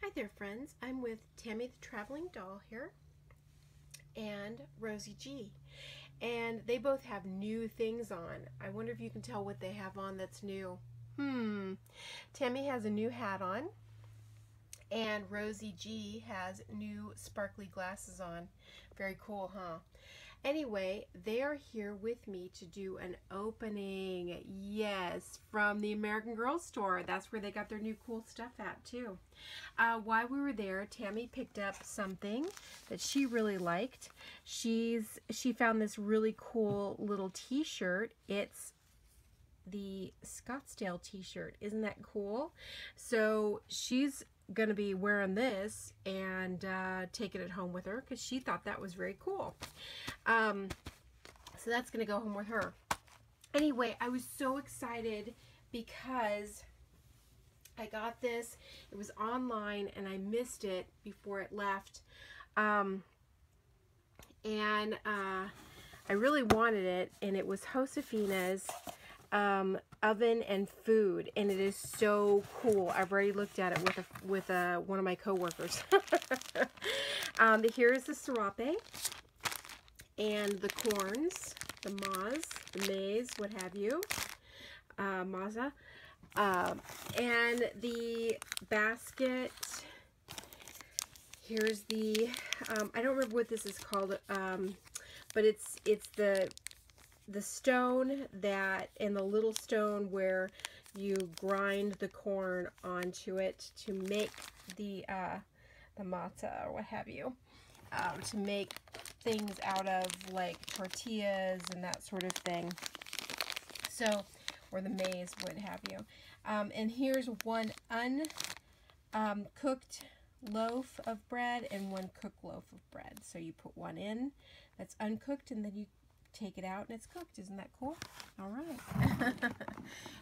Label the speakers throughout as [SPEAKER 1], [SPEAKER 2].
[SPEAKER 1] Hi there, friends. I'm with Tammy the Traveling Doll here and Rosie G. And they both have new things on. I wonder if you can tell what they have on that's new. Tammy has a new hat on and Rosie G has new sparkly glasses on. Very cool, huh? Anyway, they are here with me to do an opening, yes, from the American Girl store. That's where they got their new cool stuff at, too. While we were there, Tammy picked up something that she really liked. She found this really cool little t-shirt. It's the Scottsdale t-shirt. Isn't that cool? So she's gonna be wearing this and taking it home with her because she thought that was very cool. So that's gonna go home with her. Anyway, I was so excited because I got this. It was online and I missed it before it left. I really wanted it, and it was Josefina's oven and food, and it is so cool. I've already looked at it with one of my coworkers. Here is the serape and the corns, the maize, what have you, maza, and the basket. Here's the I don't remember what this is called, but it's the stone that, and the little stone where you grind the corn onto it to make the matzah or what have you, to make things out of like tortillas and that sort of thing. So, or the maize, what have you. And here's one uncooked loaf of bread and one cooked loaf of bread. So you put one in that's uncooked, and then you take it out and it's cooked. Isn't that cool? All right.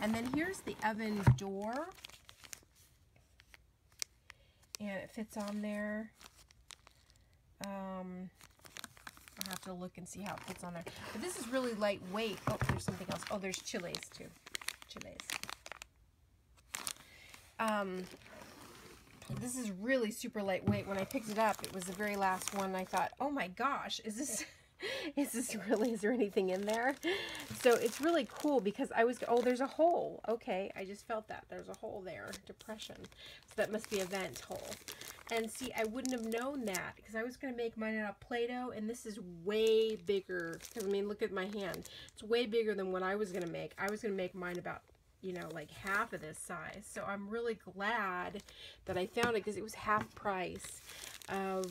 [SPEAKER 1] And then here's the oven door, and it fits on there. I'll have to look and see how it fits on there. But this is really lightweight. Oh, there's something else. Oh, there's chiles too. Chiles. This is really super lightweight. When I picked it up, it was the very last one. And I thought, oh my gosh, is this really, is there anything in there? So it's really cool because oh, there's a hole. Okay, I just felt that. There's a hole there, depression. So that must be a vent hole. And see, I wouldn't have known that because I was going to make mine out of Play-Doh, and this is way bigger. I mean, look at my hand. It's way bigger than what I was going to make. I was going to make mine about, you know, like half of this size. So I'm really glad that I found it because it was half price of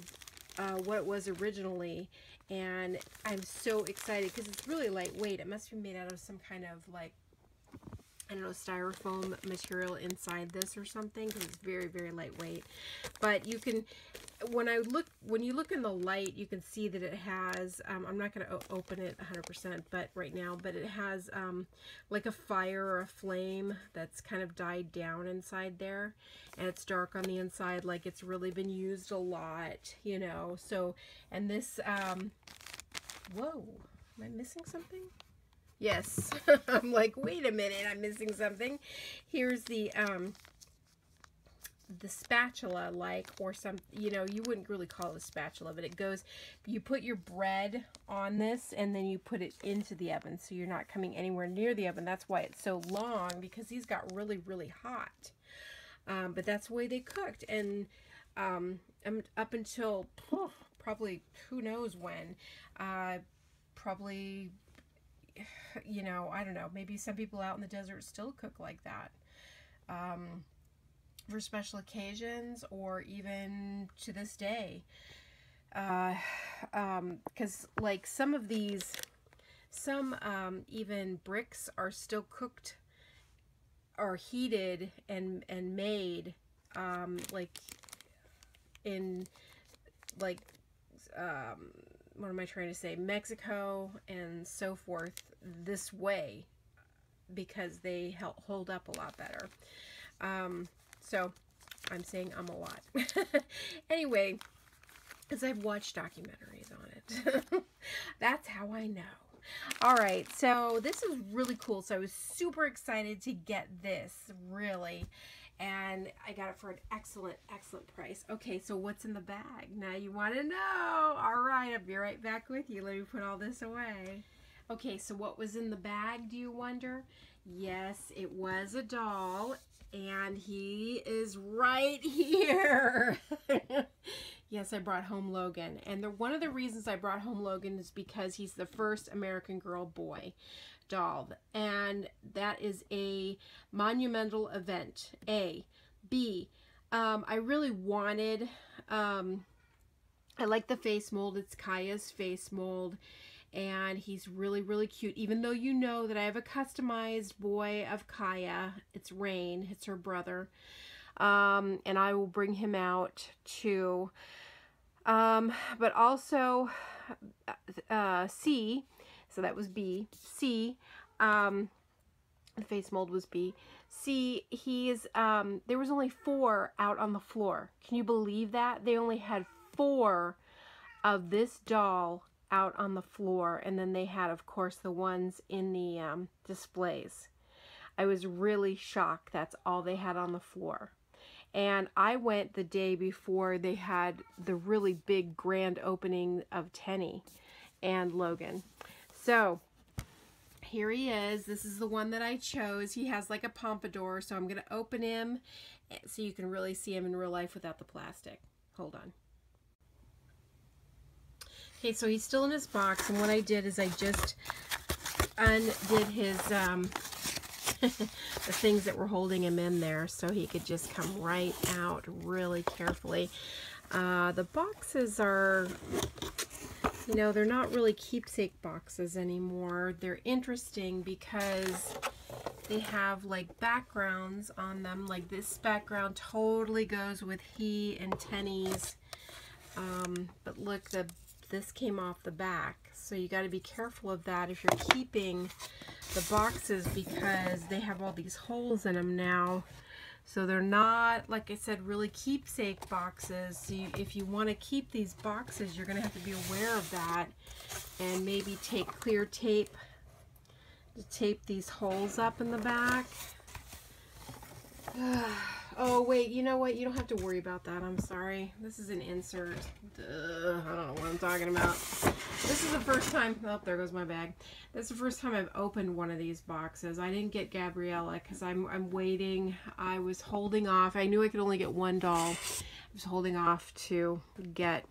[SPEAKER 1] what it was originally. And I'm so excited because it's really lightweight. It must be made out of some kind of, like, I don't know, styrofoam material inside this or something, because it's very, very lightweight. But you can, when you look in the light, you can see that it has, I'm not going to open it 100% but right now, but it has like a fire or a flame that's kind of died down inside there, and it's dark on the inside, like it's really been used a lot, you know. So, and this, whoa, am I missing something? Yes. I'm like, wait a minute, I'm missing something. Here's the spatula, like, or some, you know, you wouldn't really call it a spatula, but it goes, you put your bread on this and then you put it into the oven, so you're not coming anywhere near the oven. That's why it's so long, because these got really, really hot. But that's the way they cooked. And up until probably, who knows when, probably, you know, I don't know, maybe some people out in the desert still cook like that for special occasions, or even to this day, because like some of these, even bricks are still cooked or heated and made like in, like, what am I trying to say, Mexico and so forth, this way, because they hold up a lot better. So I'm saying a lot. Anyway, because I've watched documentaries on it. That's how I know. All right, so this is really cool. So I was super excited to get this, really. and I got it for an excellent, excellent price. Okay, so what's in the bag? Now you want to know. All right, I'll be right back with you. Let me put all this away. Okay, so what was in the bag, do you wonder? Yes, it was a doll, and he is right here. Yes, I brought home Logan, and one of the reasons I brought home Logan is because he's the first American Girl boy doll, and that is a monumental event. A. B. I really wanted, I like the face mold. It's Kaya's face mold, and he's really, really cute. Even though you know that I have a customized boy of Kaya. It's Rain. It's her brother. And I will bring him out too. But also, C, so that was B. C, the face mold was B. C, there was only 4 out on the floor. Can you believe that? They only had 4 of this doll out on the floor, and then they had, of course, the ones in the displays. I was really shocked that's all they had on the floor. And I went the day before they had the really big grand opening of Tenny and Logan. So here he is. This is the one that I chose. He has like a pompadour, so I'm going to open him so you can really see him in real life without the plastic. Hold on. Okay, so he's still in his box, and what I did is I just undid his the things that were holding him in there so he could just come right out really carefully. The boxes are, you know, they're not really keepsake boxes anymore. They're interesting because they have like backgrounds on them. Like this background totally goes with he and Tenny's. But look, this came off the back. So you got to be careful of that if you're keeping the boxes, because they have all these holes in them now. So they're not, like I said, really keepsake boxes. So if you want to keep these boxes, you're going to have to be aware of that, and maybe take clear tape to tape these holes up in the back. Oh, wait, you know what? You don't have to worry about that. I'm sorry. This is an insert. Duh, I don't know what I'm talking about. This is the first time, oh, there goes my bag. That's the first time I've opened one of these boxes. I didn't get Gabriella because I'm waiting. I was holding off. I knew I could only get one doll. I was holding off to get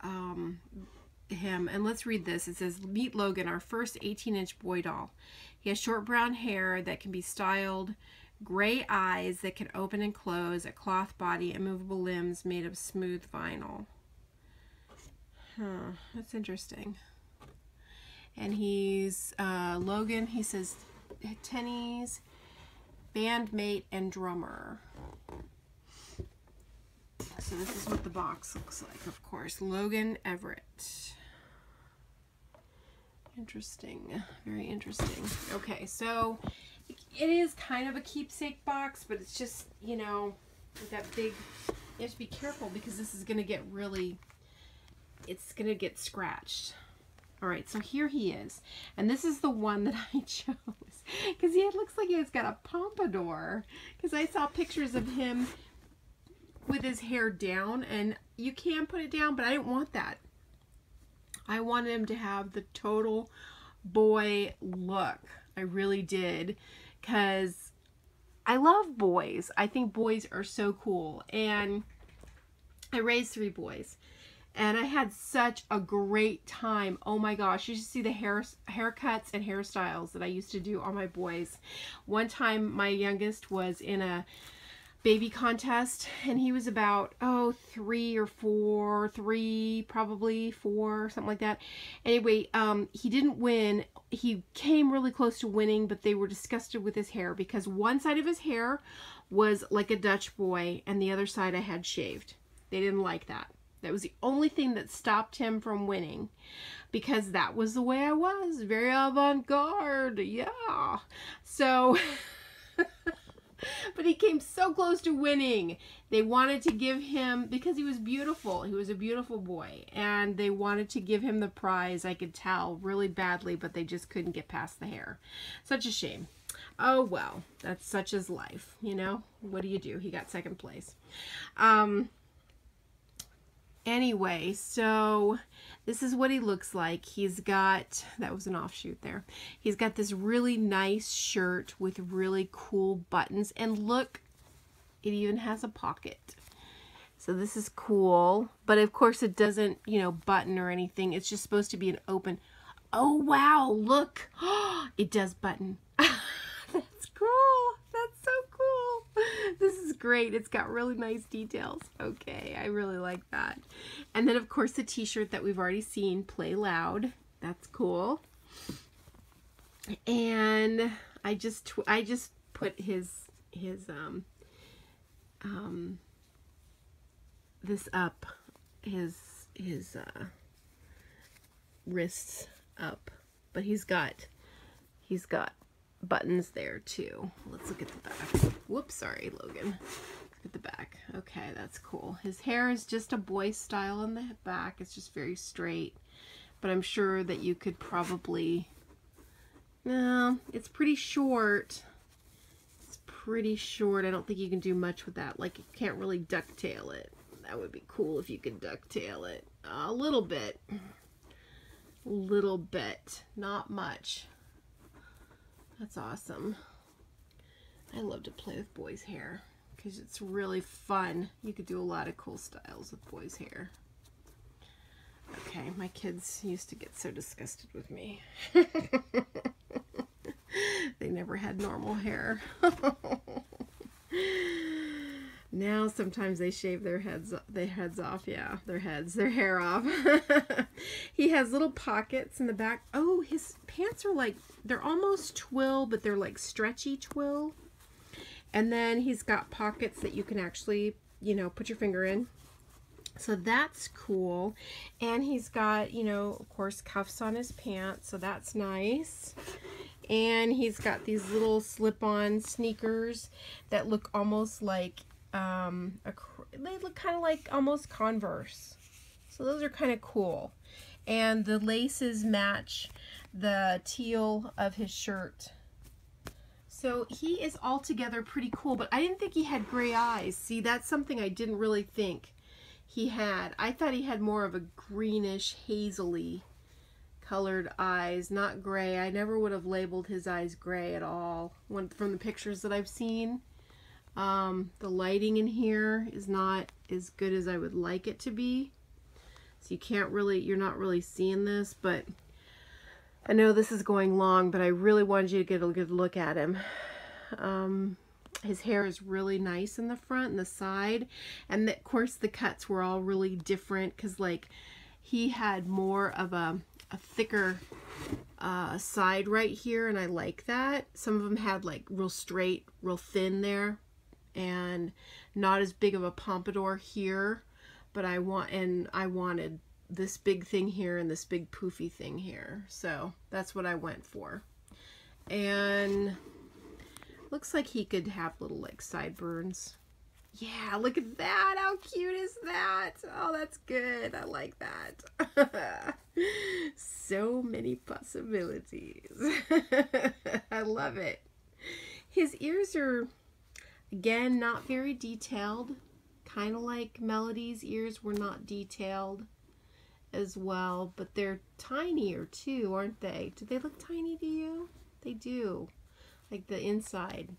[SPEAKER 1] him. And let's read this. It says, "Meet Logan, our first 18-inch boy doll. He has short brown hair that can be styled, gray eyes that can open and close, a cloth body, and movable limbs made of smooth vinyl." Huh, that's interesting. And he's, Logan, he says, Tenny's bandmate and drummer. So this is what the box looks like, of course. Logan Everitt. Interesting. Very interesting. Okay, so it is kind of a keepsake box, but it's just, you know, with that big, you have to be careful because this is going to get really, it's going to get scratched. All right, so here he is. And this is the one that I chose because he looks like he's got a pompadour, because I saw pictures of him with his hair down, and you can put it down, but I didn't want that. I wanted him to have the total boy look. I really did, because I love boys. I think boys are so cool, and I raised 3 boys, and I had such a great time. Oh my gosh, you should see the haircuts and hairstyles that I used to do on my boys. One time my youngest was in a baby contest, and he was about, oh, 3 or 4, 3, probably 4, something like that. Anyway, he didn't win. He came really close to winning, but they were disgusted with his hair because one side of his hair was like a Dutch boy and the other side I had shaved. They didn't like that. That was the only thing that stopped him from winning, because that was the way I was, very avant-garde. Yeah. So but he came so close to winning. They wanted to give him, because he was beautiful. He was a beautiful boy. And they wanted to give him the prize, I could tell, really badly, but they just couldn't get past the hair. Such a shame. Oh, well, that's such as life, you know? What do you do? He got second place. Anyway, so this is what he looks like. He's got, that was an offshoot there. He's got this really nice shirt with really cool buttons. And look, it even has a pocket. So this is cool. But of course it doesn't, you know, button or anything. It's just supposed to be an open. Oh, wow, look. It does button. That's cool. That's so cool. This is great. It's got really nice details. Okay, I really like that. And then, of course, the t-shirt that we've already seen, Play Loud. That's cool. And I just put his this up, his wrists up, but he's got buttons there too. Let's look at the back. Whoops, sorry, Logan. Look at the back. Okay, that's cool. His hair is just a boy style on the back. It's just very straight, but I'm sure that you could probably, no, it's pretty short. It's pretty short. I don't think you can do much with that. Like, you can't really ducktail it. That would be cool if you could ducktail it a little bit. Little bit, not much. That's awesome. I love to play with boys' hair because it's really fun. You could do a lot of cool styles with boys' hair. Okay, my kids used to get so disgusted with me. They never had normal hair. Now sometimes they shave their heads off. Yeah, their hair off. He has little pockets in the back. Oh, his pants are like, they're almost twill, but they're like stretchy twill. And then he's got pockets that you can actually, you know, put your finger in. So that's cool. And he's got, you know, of course, cuffs on his pants, so that's nice. And he's got these little slip-on sneakers that look almost like they look kind of like almost Converse. So those are kind of cool. And the laces match the teal of his shirt. So he is altogether pretty cool, but I didn't think he had gray eyes. See, that's something I didn't really think he had. I thought he had more of a greenish, hazily colored eyes, not gray. I never would have labeled his eyes gray at all from the pictures that I've seen. The lighting in here is not as good as I would like it to be. So you can't really, you're not really seeing this, but I know this is going long, but I really wanted you to get a good look at him. His hair is really nice in the front and the side. And of course the cuts were all really different because like he had more of a thicker side right here, and I like that. Some of them had like real straight, real thin there, and not as big of a pompadour here, but I wanted this big thing here and this big poofy thing here, so that's what I went for. And looks like he could have little like sideburns. Yeah, look at that. How cute is that? Oh, that's good. I like that. So many possibilities. I love it. His ears are, again, not very detailed. Kind of like Melody's ears were not detailed as well, but they're tinier too, aren't they? Do they look tiny to you? They do. Like the inside.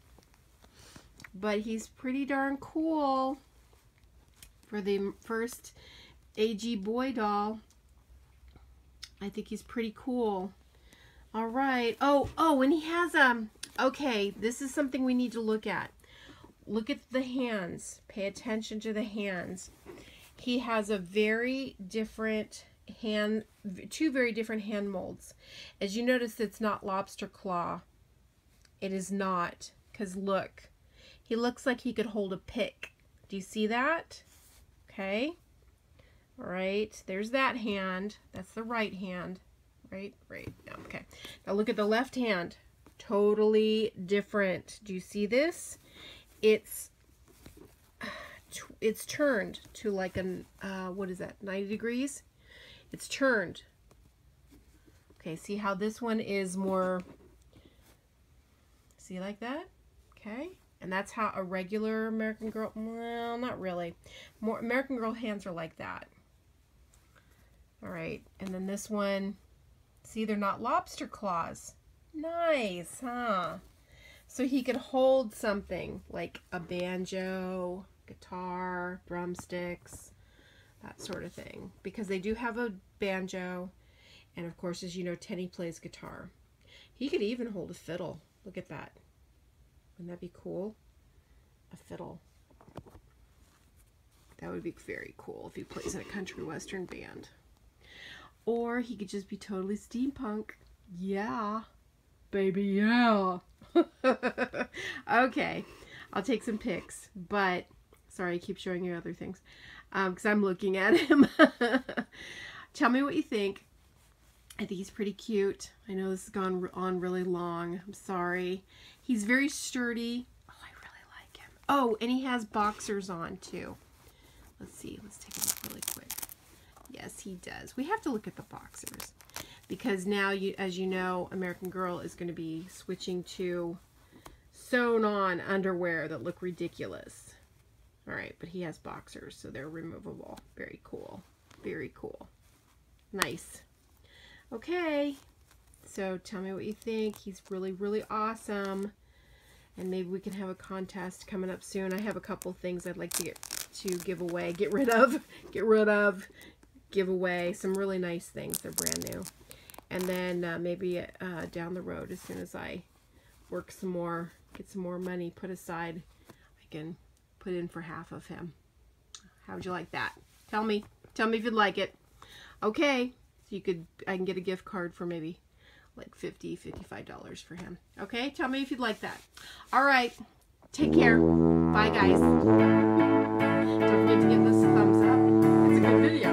[SPEAKER 1] But he's pretty darn cool for the first AG boy doll. I think he's pretty cool. All right. Oh, and he has okay, this is something we need to look at. Look at the hands. Pay attention to the hands. He has a very different two very different hand molds. As you notice, it's not lobster claw. It is not, because look. He looks like he could hold a pick. Do you see that? Okay. All right. There's that hand. That's the right hand. Right. Okay. Now look at the left hand. Totally different. Do you see this? It's turned to like an, what is that, 90 degrees? It's turned. Okay, see how this one is more, See, like that? Okay. And that's how a regular American Girl, well, not really. More American Girl hands are like that. All right. And then this one, see, they're not lobster claws. Nice, huh? So he could hold something like a banjo, guitar, drumsticks, that sort of thing. Because they do have a banjo. And of course, as you know, Tenny plays guitar. He could even hold a fiddle. Look at that. Wouldn't that be cool? A fiddle. That would be very cool if he plays in a country western band. Or he could just be totally steampunk. Yeah. Baby, yeah. Okay. I'll take some pics. But, sorry, I keep showing you other things. Because I'm looking at him. Tell me what you think. I think he's pretty cute. I know this has gone on really long. I'm sorry. He's very sturdy. Oh, I really like him. Oh, and he has boxers on too. Let's see. Let's take a look really quick. Yes, he does. We have to look at the boxers because now, as you know, American Girl is going to be switching to sewn-on underwear that look ridiculous. All right, but he has boxers, so they're removable. Very cool. Very cool. Nice. Okay, so tell me what you think. He's really, really awesome. And maybe we can have a contest coming up soon. I have a couple things I'd like to give away, get rid of, give away some really nice things. They're brand new. And then maybe down the road, as soon as I work some more, get some more money put aside, I can put in for half of him. How would you like that? Tell me if you'd like it. Okay. So I can get a gift card for maybe like $50, $55 for him. Okay, tell me if you'd like that. All right, take care. Bye, guys. Don't forget to give this a thumbs up. It's a good video.